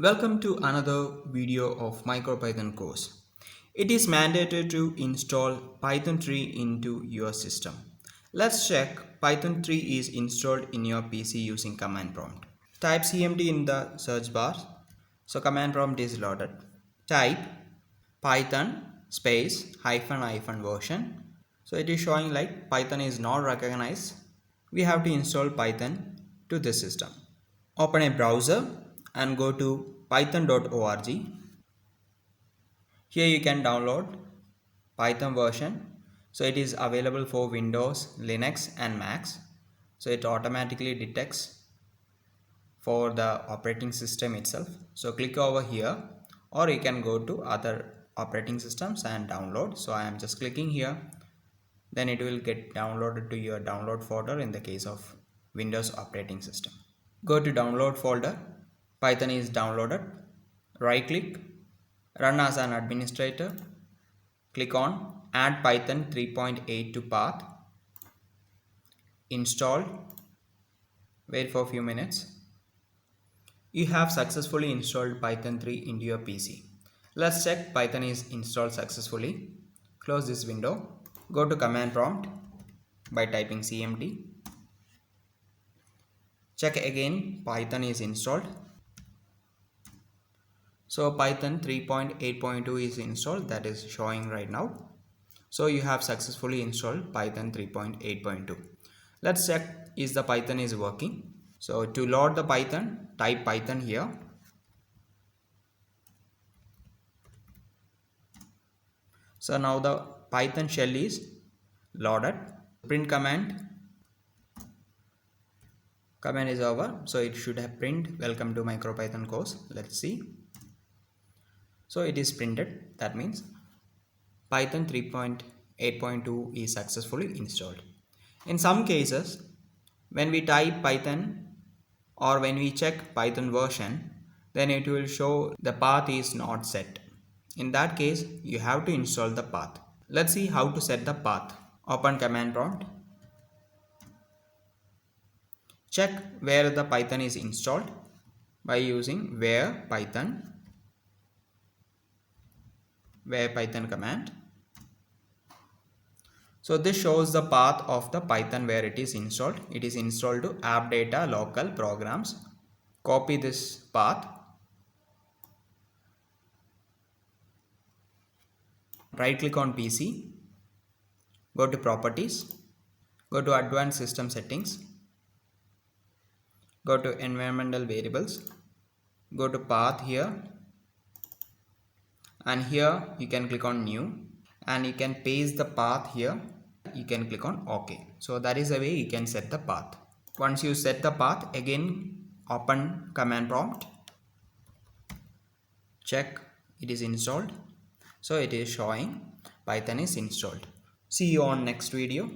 Welcome to another video of MicroPython course. It is mandatory to install Python 3 into your system. Let's check Python 3 is installed in your PC using command prompt. Type cmd in the search bar. So command prompt is loaded. Type Python space hyphen hyphen version. So it is showing like Python is not recognized. We have to install Python to this system. Open a browser and go to python.org. Here you can download Python version. So it is available for Windows, Linux and Macs. So it automatically detects for the operating system itself. So click over here, or you can go to other operating systems and download. So I am just clicking here. Then it will get downloaded to your download folder in the case of Windows operating system. Go to download folder. Python is downloaded. Right click, run as an administrator. Click on add Python 3.8 to path. Install. Wait for a few minutes. You have successfully installed Python 3 into your PC. Let's check Python is installed successfully. Close this window. Go to command prompt by typing cmd. Check again Python is installed. So Python 3.8.2 is installed, that is showing right now. So you have successfully installed Python 3.8.2. Let's check is the Python is working. So to load the Python, type Python here. So now the Python shell is loaded. Print command is over. So it should have print welcome to MicroPython course. Let's see. So it is printed. That means Python 3.8.2 is successfully installed. In some cases, when we type Python or when we check Python version, then it will show the path is not set. In that case, you have to install the path. Let's see how to set the path. Open command prompt. Check where the Python is installed by using where Python command. So this shows the path of the Python where it is installed. It is installed to app data local programs. Copy this path. Right click on PC. Go to properties. Go to advanced system settings. Go to environmental variables. Go to path here. And here you can click on new. And you can paste the path here. You can click on OK. So that is the way you can set the path. Once you set the path, again open command prompt. Check it is installed. So it is showing Python is installed. See you on next video.